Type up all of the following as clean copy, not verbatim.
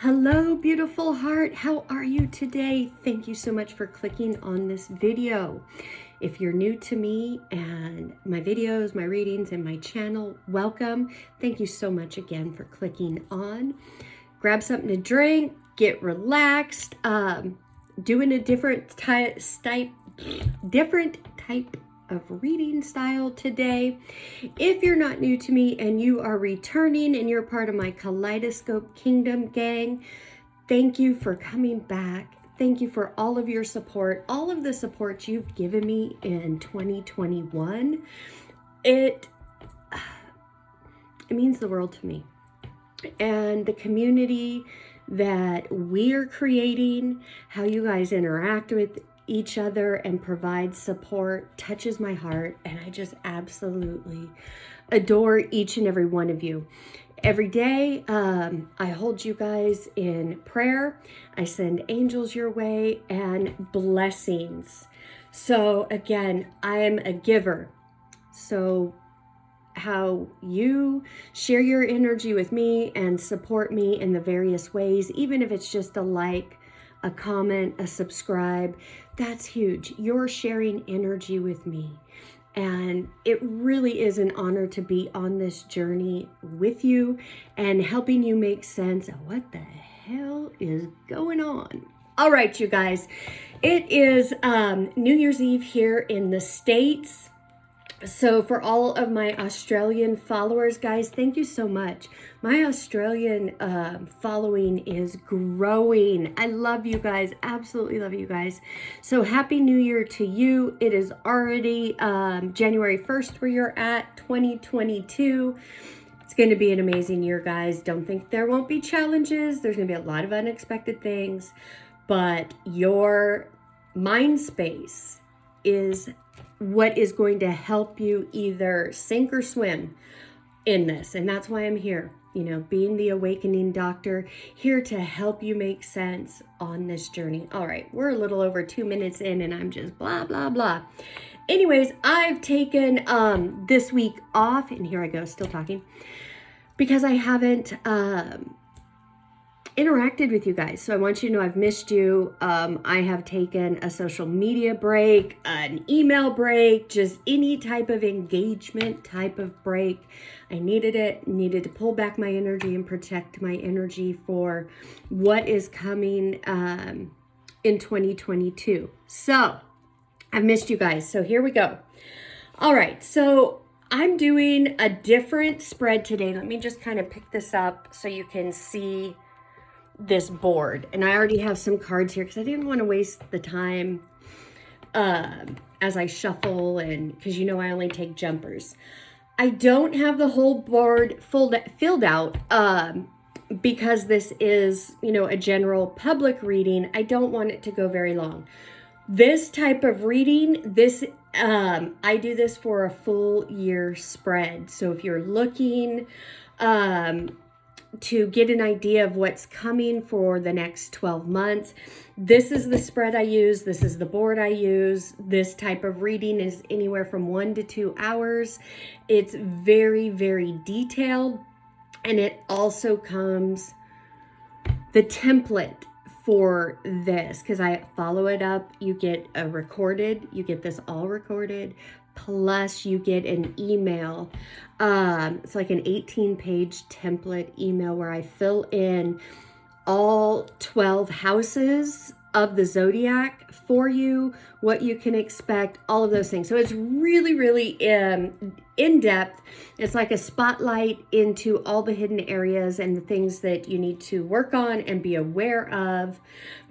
Hello, beautiful heart. How are you today? Thank you so much for clicking on this video. If you're new to me and my videos, my readings, and my channel, welcome. Thank you so much again for clicking on. Grab something to drink, get relaxed. Doing a different type of reading style today. If you're not new to me and you are returning and you're part of my Kaleidoscope Kingdom gang, thank you for coming back. Thank you for all of your support, all of the support you've given me in 2021. It means the world to me. And the community that we're creating, how you guys interact with each other and provide support touches my heart, and I just absolutely adore each and every one of you. Every day, I hold you guys in prayer. I send angels your way and blessings. So again, I'm a giver. So how you share your energy with me and support me in the various ways, even if it's just a like, a comment, a subscribe, that's huge. You're sharing energy with me. And it really is an honor to be on this journey with you and helping you make sense of what the hell is going on. All right, you guys, it is New Year's Eve here in the States. So for all of my Australian followers, guys, thank you so much. My Australian following is growing. I love you guys. Absolutely love you guys. So happy New Year to you. It is already January 1st where you're at, 2022. It's going to be an amazing year, guys. Don't think there won't be challenges. There's going to be a lot of unexpected things. But your mind space is what is going to help you either sink or swim in this. And that's why I'm here, being the awakening doctor, here to help you make sense on this journey. All right, we're a little over 2 minutes in and I'm just blah, blah, blah. Anyways, I've taken this week off, and here I go, still talking, because I haven't interacted with you guys. So I want you to know I've missed you. I have taken a social media break, an email break, just any type of engagement type of break. I needed it, needed to pull back my energy and protect my energy for what is coming in 2022. So I've missed you guys. So here we go. All right. So I'm doing a different spread today. Let me just kind of pick this up so you can see this board. And I already have some cards here because I didn't want to waste the time as I shuffle, and because I only take jumpers. I don't have the whole board filled out because this is, a general public reading. I don't want it to go very long. This type of reading, I do this for a full year spread. So if you're looking to get an idea of what's coming for the next 12 months. This is the spread I use. This is the board I use. This type of reading is anywhere from 1 to 2 hours. It's very, very detailed. And it also comes the template for this, because I follow it up. You get you get this all recorded. Plus you get an email. It's like an 18-page template email where I fill in all 12 houses of the zodiac for you, what you can expect, all of those things. So it's really, really in-depth. It's like a spotlight into all the hidden areas and the things that you need to work on and be aware of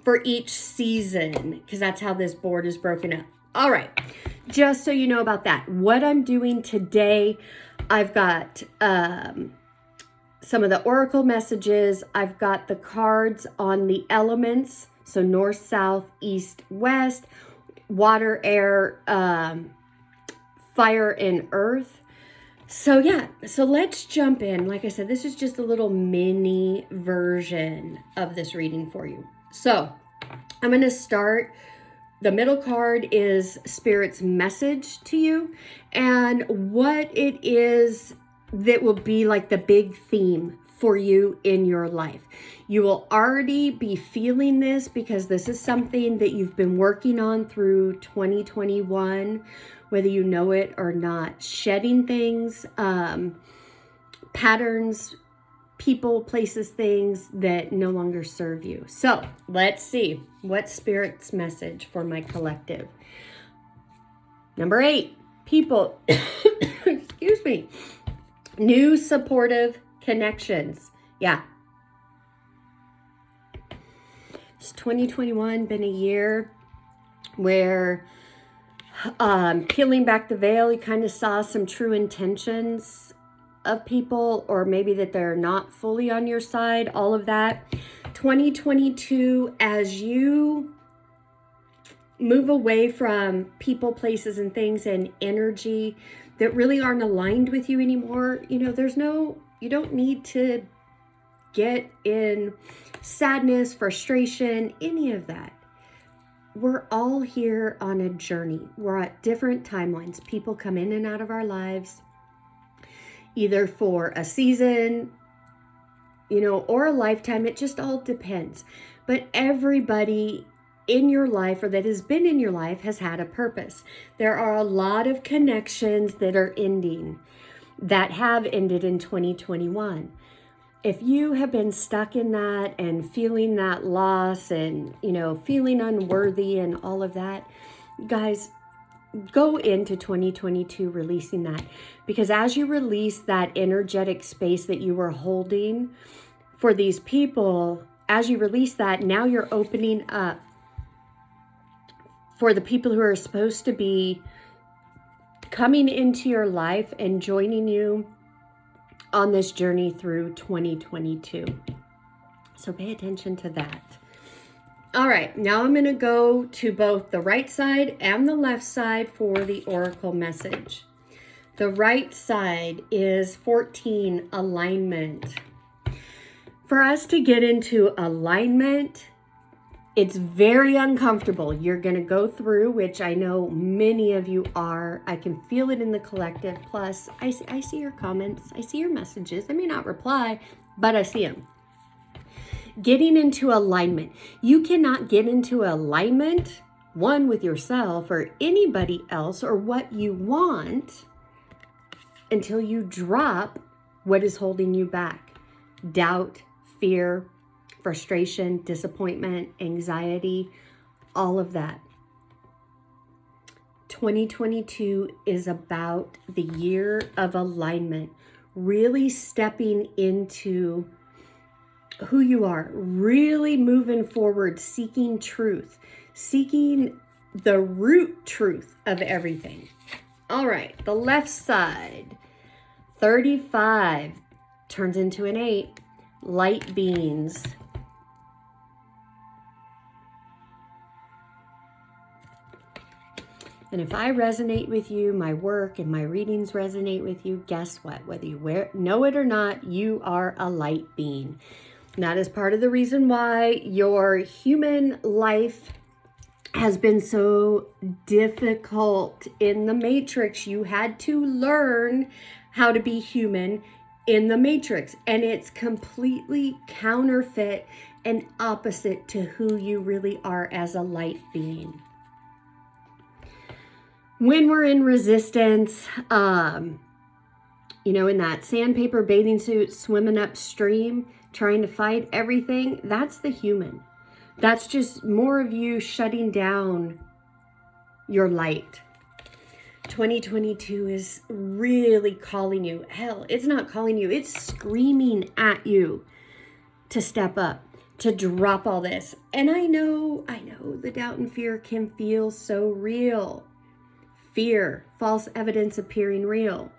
for each season, because that's how this board is broken up. All right, just so you know about that, what I'm doing today, I've got some of the oracle messages. I've got the cards on the elements, so north, south, east, west, water, air, fire, and earth. So yeah, so let's jump in. Like I said, this is just a little mini version of this reading for you. So I'm going to start. The middle card is Spirit's message to you, and what it is that will be like the big theme for you in your life. You will already be feeling this because this is something that you've been working on through 2021, whether you know it or not. Shedding things, patterns, people, places, things that no longer serve you. So let's see what Spirit's message for my collective. Number 8, people, excuse me, new supportive connections. Yeah. It's 2021 been a year where peeling back the veil, you kind of saw some true intentions of people, or maybe that they're not fully on your side, all of that. 2022, as you move away from people, places, and things and energy that really aren't aligned with you anymore, you don't need to get in sadness, frustration, any of that. We're all here on a journey. We're at different timelines. People come in and out of our lives, either for a season, or a lifetime. It just all depends. But everybody in your life, or that has been in your life, has had a purpose. There are a lot of connections that are ending, that have ended in 2021. If you have been stuck in that and feeling that loss and, feeling unworthy and all of that, guys, go into 2022 releasing that. Because as you release that energetic space that you were holding for these people, as you release that, now you're opening up for the people who are supposed to be coming into your life and joining you on this journey through 2022. So pay attention to that. All right, now I'm going to go to both the right side and the left side for the oracle message. The right side is 14, alignment. For us to get into alignment, it's very uncomfortable. You're going to go through, which I know many of you are. I can feel it in the collective. Plus, I see your comments. I see your messages. I may not reply, but I see them. Getting into alignment. You cannot get into alignment, one, with yourself or anybody else or what you want, until you drop what is holding you back. Doubt, fear, frustration, disappointment, anxiety, all of that. 2022 is about the year of alignment, really stepping into who you are, really moving forward, seeking truth, seeking the root truth of everything. All right, the left side, 35 turns into an 8, light beings. And if I resonate with you, my work and my readings resonate with you, guess what? Whether you know it or not, you are a light being. And that is part of the reason why your human life has been so difficult in the matrix. You had to learn how to be human in the matrix. And it's completely counterfeit and opposite to who you really are as a light being. When we're in resistance, in that sandpaper bathing suit, swimming upstream, trying to fight everything, that's the human. That's just more of you shutting down your light. 2022 is really calling you. Hell, it's not calling you. It's screaming at you to step up, to drop all this. And I know the doubt and fear can feel so real. Fear, false evidence appearing real.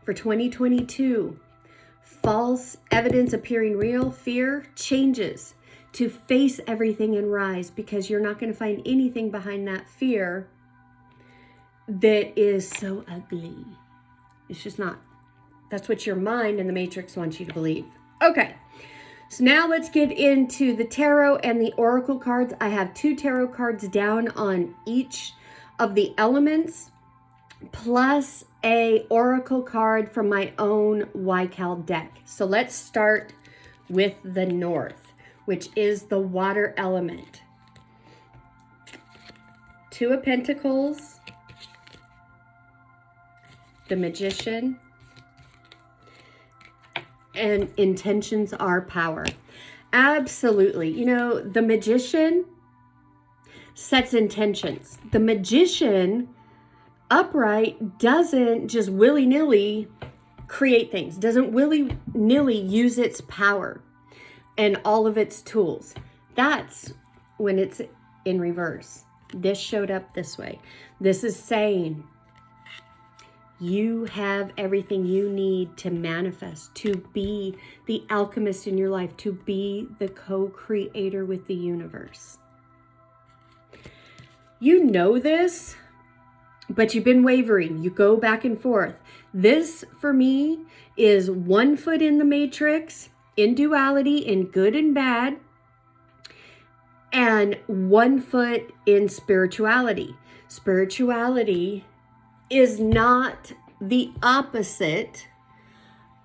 For 2022, false evidence appearing real, fear changes to face everything and rise, because you're not going to find anything behind that fear that is so ugly. It's just not. That's what your mind and the matrix wants you to believe. Okay, so now let's get into the tarot and the oracle cards. I have 2 tarot cards down on each of the elements, plus a oracle card from my own YCAL deck. So let's start with the North, which is the water element. Two of Pentacles, the Magician, and intentions are power. Absolutely. You know, the Magician sets intentions. The Magician upright doesn't just willy-nilly create things, doesn't willy-nilly use its power and all of its tools. That's when it's in reverse. This showed up this way. This is saying you have everything you need to manifest, to be the alchemist in your life, to be the co-creator with the universe. You know this, but you've been wavering. You go back and forth. This, for me, is 1 foot in the matrix, in duality, in good and bad, and 1 foot in spirituality. Spirituality is not the opposite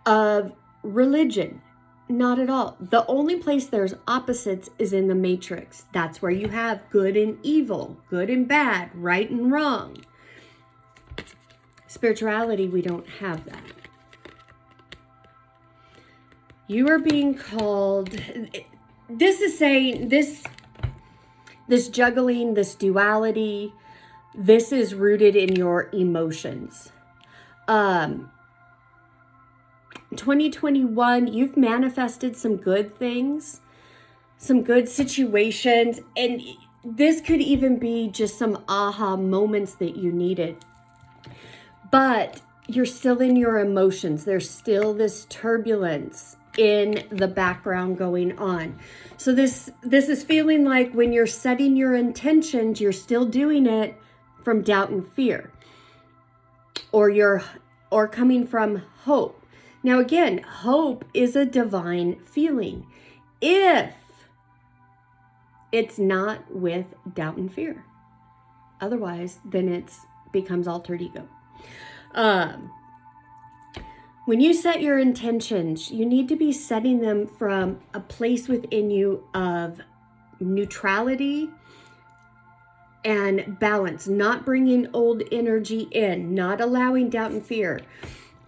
of religion. Not at all. The only place there's opposites is in the matrix. That's where you have good and evil, good and bad, right and wrong. Spirituality, we don't have that. You are being called, this is saying, this juggling, this duality, this is rooted in your emotions. 2021, you've manifested some good things, some good situations, and this could even be just some aha moments that you needed. But you're still in your emotions. There's still this turbulence in the background going on. So this is feeling like when you're setting your intentions, you're still doing it from doubt and fear, or coming from hope. Now again, hope is a divine feeling if it's not with doubt and fear. Otherwise, then it becomes altered ego. When you set your intentions, you need to be setting them from a place within you of neutrality and balance, not bringing old energy in, not allowing doubt and fear.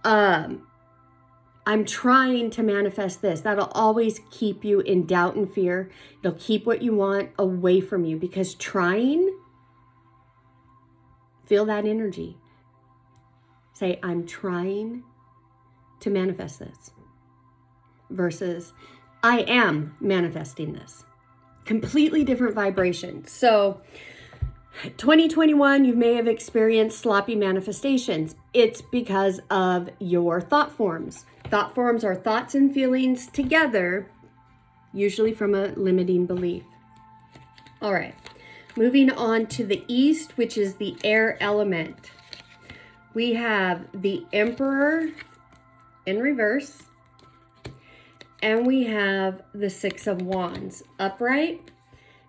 I'm trying to manifest this. That'll always keep you in doubt and fear. It'll keep what you want away from you, because trying, feel that energy. Say, I'm trying to manifest this, versus I am manifesting this. Completely different vibration. So 2021, you may have experienced sloppy manifestations. It's because of your thought forms. Thought forms are thoughts and feelings together, usually from a limiting belief. All right, moving on to the East, which is the air element. We have the Emperor in reverse, and we have the Six of Wands upright.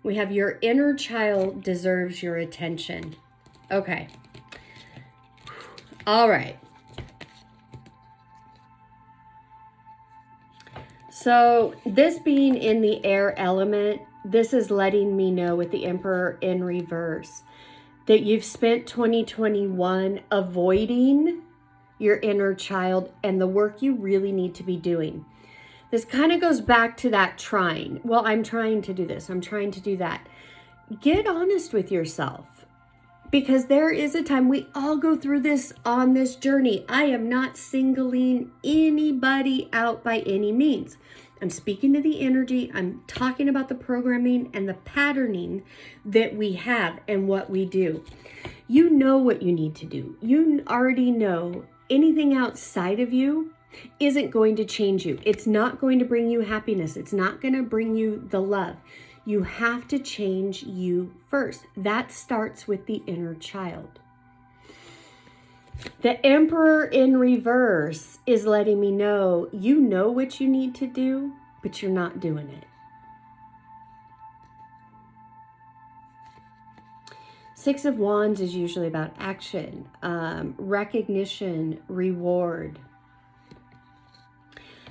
We have your inner child deserves your attention. Okay. All right. So this being in the air element, this is letting me know with the Emperor in reverse that you've spent 2021 avoiding your inner child and the work you really need to be doing. This kind of goes back to that trying. Well, I'm trying to do this. I'm trying to do that. Get honest with yourself, because there is a time we all go through this on this journey. I am not singling anybody out by any means. I'm speaking to the energy. I'm talking about the programming and the patterning that we have and what we do. You know what you need to do. You already know anything outside of you isn't going to change you. It's not going to bring you happiness. It's not going to bring you the love. You have to change you first. That starts with the inner child. The Emperor in reverse is letting me know you know what you need to do, but you're not doing it. Six of Wands is usually about action, recognition, reward.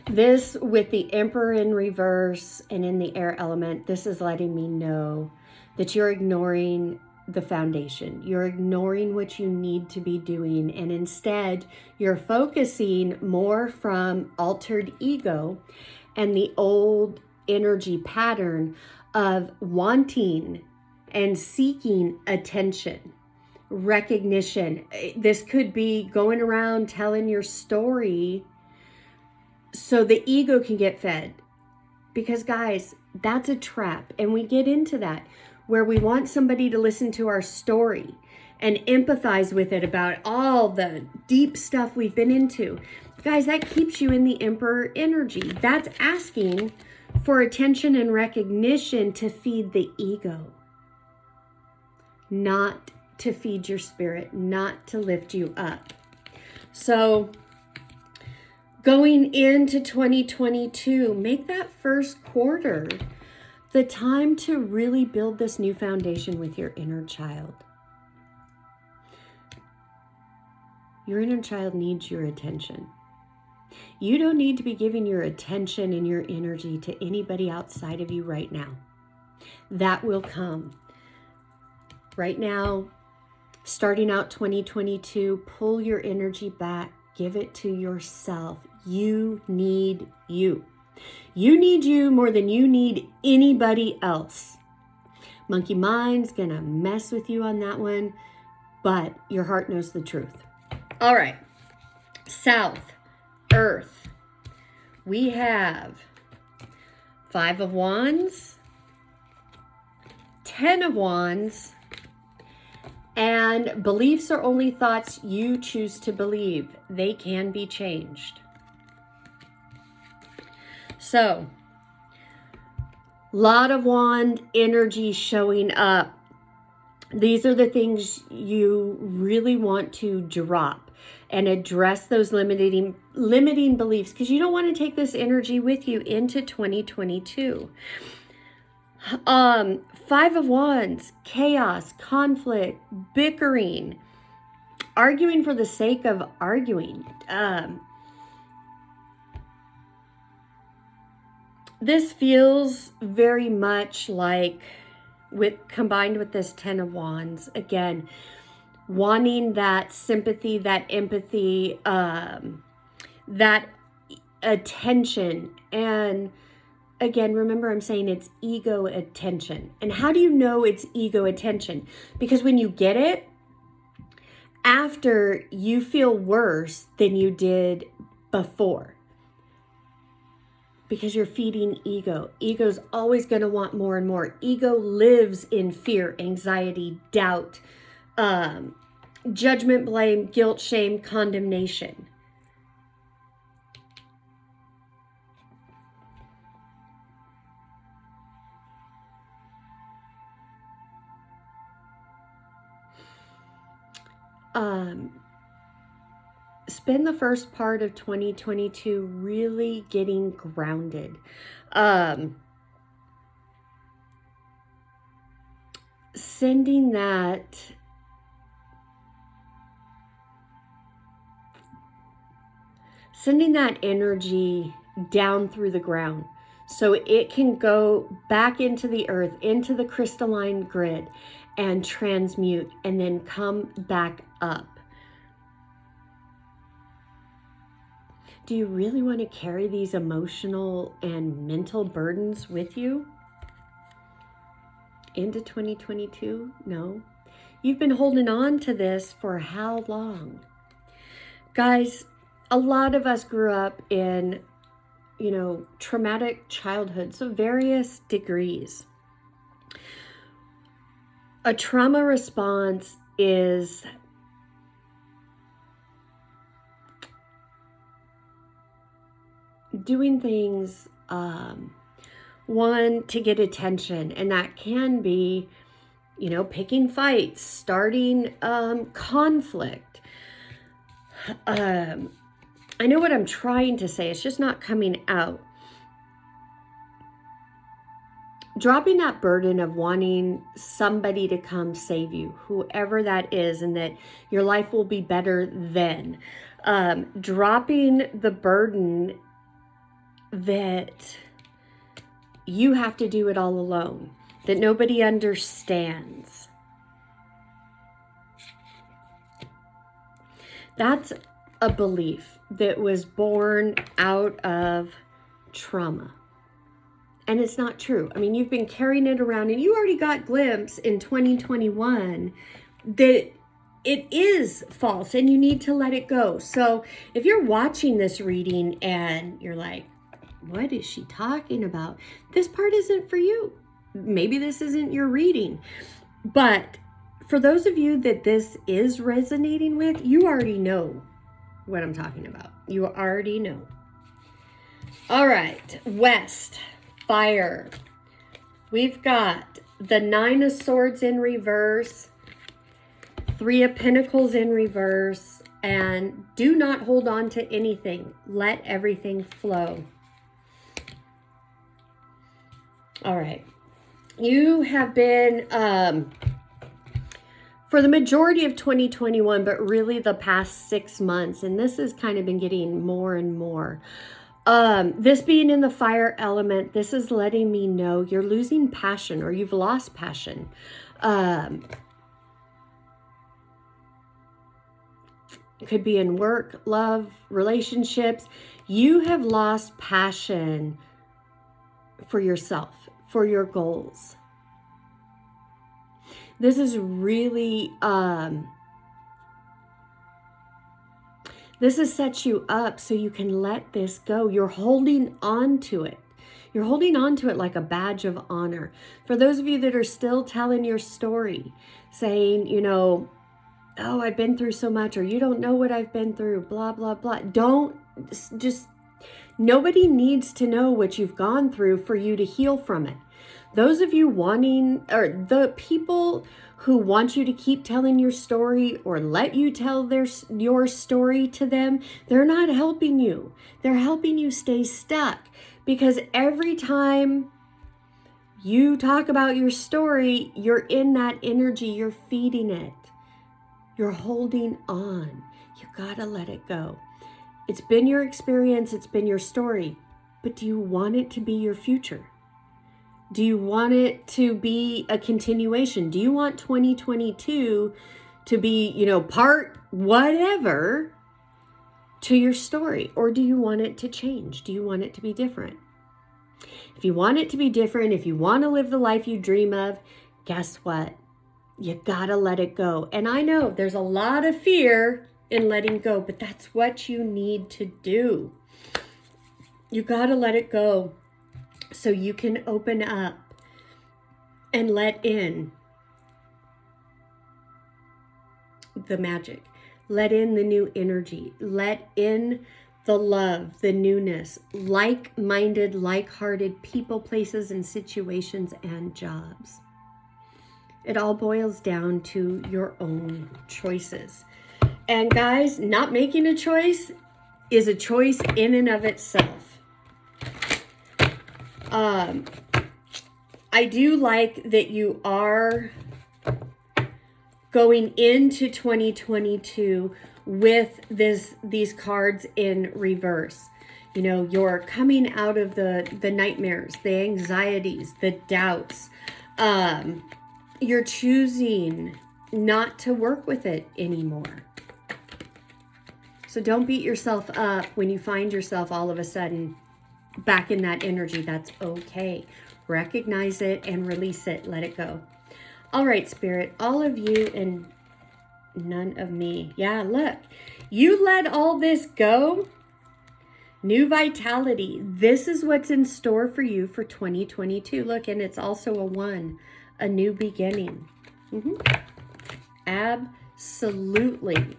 This with the Emperor in reverse and in the air element, this is letting me know that you're ignoring the foundation. You're ignoring what you need to be doing, and instead you're focusing more from altered ego and the old energy pattern of wanting and seeking attention, recognition. This could be going around telling your story so the ego can get fed. Because guys, that's a trap. And we get into that where we want somebody to listen to our story and empathize with it about all the deep stuff we've been into. Guys, that keeps you in the Emperor energy. That's asking for attention and recognition to feed the ego, not to feed your spirit, not to lift you up. So going into 2022, make that first quarter the time to really build this new foundation with your inner child. Your inner child needs your attention. You don't need to be giving your attention and your energy to anybody outside of you right now. That will come. Right now, starting out 2022, pull your energy back. Give it to yourself. You need you. You need you more than you need anybody else. Monkey mind's gonna mess with you on that one, but your heart knows the truth. All right, South, Earth. We have 5 of Wands, 10 of Wands, and beliefs are only thoughts you choose to believe. They can be changed. So, lot of wand energy showing up. These are the things you really want to drop and address those limiting beliefs, because you don't want to take this energy with you into 2022. 5 of Wands, chaos, conflict, bickering, arguing for the sake of arguing. This feels very much like, combined with this 10 of Wands, again, wanting that sympathy, that empathy, that attention. And again, remember I'm saying it's ego attention. And how do you know it's ego attention? Because when you get it, after you feel worse than you did before. Because you're feeding ego. Ego's always going to want more and more. Ego lives in fear, anxiety, doubt, judgment, blame, guilt, shame, condemnation. Spend the first part of 2022 really getting grounded. Sending that energy down through the ground so it can go back into the earth, into the crystalline grid, and transmute, and then come back up. Do you really want to carry these emotional and mental burdens with you into 2022? No. You've been holding on to this for how long? Guys, a lot of us grew up in, traumatic childhoods of various degrees. A trauma response is doing things, one, to get attention, and that can be, picking fights, starting conflict. I know what I'm trying to say, it's just not coming out. dropping that burden of wanting somebody to come save you, whoever that is, and that your life will be better then. Dropping the burden that you have to do it all alone, that nobody understands. That's a belief that was born out of trauma. And it's not true. I mean, you've been carrying it around and you already got a glimpse in 2021 that it is false and you need to let it go. So if you're watching this reading and you're like, what is she talking about? This part isn't for you. Maybe this isn't your reading. But for those of you that this is resonating with, you already know what I'm talking about. You already know. All right, West. Fire. We've got the 9 of Swords in reverse, 3 of Pentacles in reverse, and do not hold on to anything. Let everything flow. All right. You have been, for the majority of 2021, but really the past 6 months, and this has kind of been getting more and more. This being in the fire element, this is letting me know you're losing passion or you've lost passion. It could be in work, love, relationships. You have lost passion for yourself, for your goals. This is really, this has set you up so you can let this go. You're holding on to it. You're holding on to it like a badge of honor. For those of you that are still telling your story, saying, you know, oh, I've been through so much, or you don't know what I've been through, blah, blah, blah. Nobody needs to know what you've gone through for you to heal from it. Those of you wanting, or the people who want you to keep telling your story or let you tell your story to them, they're not helping you. They're helping you stay stuck, because every time you talk about your story, you're in that energy, you're feeding it. You're holding on. You gotta let it go. It's been your experience, it's been your story, but do you want it to be your future? Do you want it to be a continuation? Do you want 2022 to be, you know, part whatever to your story? Or do you want it to change? Do you want it to be different? If you want it to be different, if you want to live the life you dream of, guess what? You gotta let it go. And I know there's a lot of fear in letting go, but that's what you need to do. You gotta let it go so you can open up and let in the magic. Let in the new energy. Let in the love, the newness, like-minded, like-hearted people, places, and situations and jobs. It all boils down to your own choices. And guys, not making a choice is a choice in and of itself. I do like that you are going into 2022 with these cards in reverse. You know, you're coming out of the nightmares, the anxieties, the doubts. You're choosing not to work with it anymore. So don't beat yourself up when you find yourself all of a sudden back in that energy. That's okay. Recognize it and release it. Let it go. All right, Spirit, all of you and none of me. Yeah, look, you let all this go. New vitality. This is what's in store for you for 2022. Look, and it's also a 1, a new beginning. Absolutely.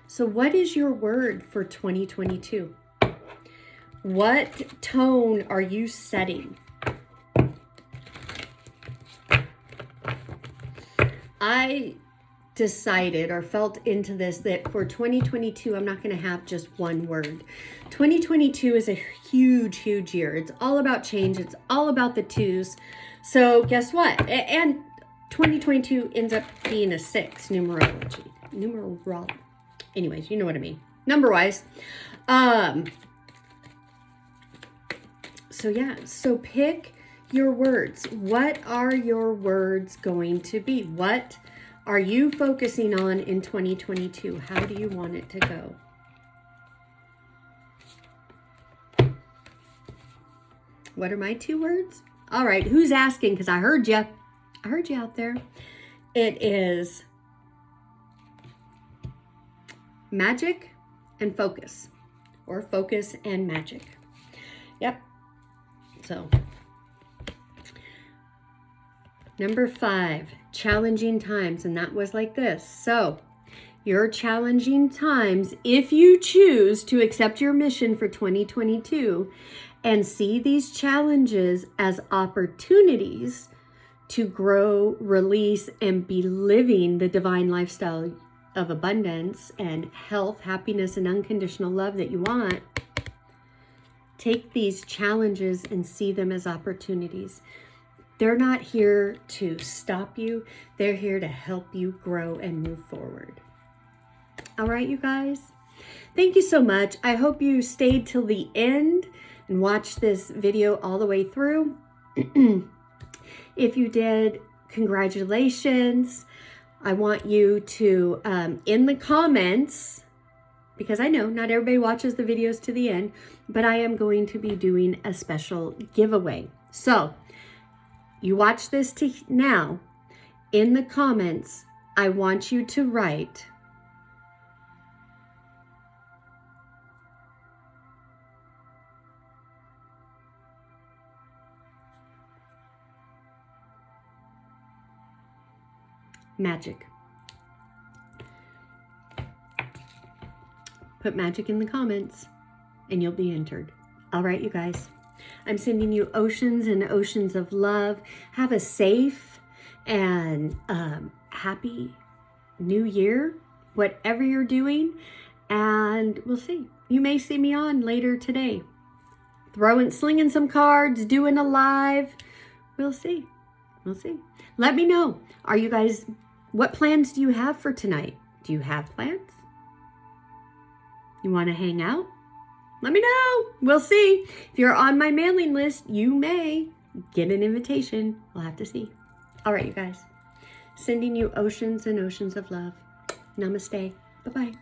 So what is your word for 2022? What tone are you setting? decided or felt into this that for 2022, I'm not going to have just one word. 2022 is a huge, huge year. It's all about change. It's all about the twos. So guess what? And 2022 ends up being a 6 numerology. Anyways, you know what I mean. Number-wise. So yeah, so pick your words. What are your words going to be? What are you focusing on in 2022? How do you want it to go? What are my 2 words? All right, who's asking? Because I heard you. I heard you out there. It is magic and focus, or focus and magic. Yep. So, number 5, challenging times, and that was like this. So, your challenging times, if you choose to accept your mission for 2022 and see these challenges as opportunities to grow, release, and be living the divine lifestyle of abundance and health, happiness, and unconditional love that you want, take these challenges and see them as opportunities. They're not here to stop you. They're here to help you grow and move forward. All right, you guys. Thank you so much. I hope you stayed till the end and watched this video all the way through. If you did, congratulations. I want you to, in the comments, because I know not everybody watches the videos to the end, but I am going to be doing a special giveaway. So, you watch this now. In the comments, I want you to write magic. Put magic in the comments and you'll be entered. All right, you guys. I'm sending you oceans and oceans of love. Have a safe and happy new year, whatever you're doing. And we'll see. You may see me on later today. Slinging some cards, doing a live. We'll see. We'll see. Let me know. Are you guys, what plans do you have for tonight? Do you have plans? You want to hang out? Let me know. We'll see. If you're on my mailing list, you may get an invitation. We'll have to see. All right, you guys. Sending you oceans and oceans of love. Namaste. Bye-bye.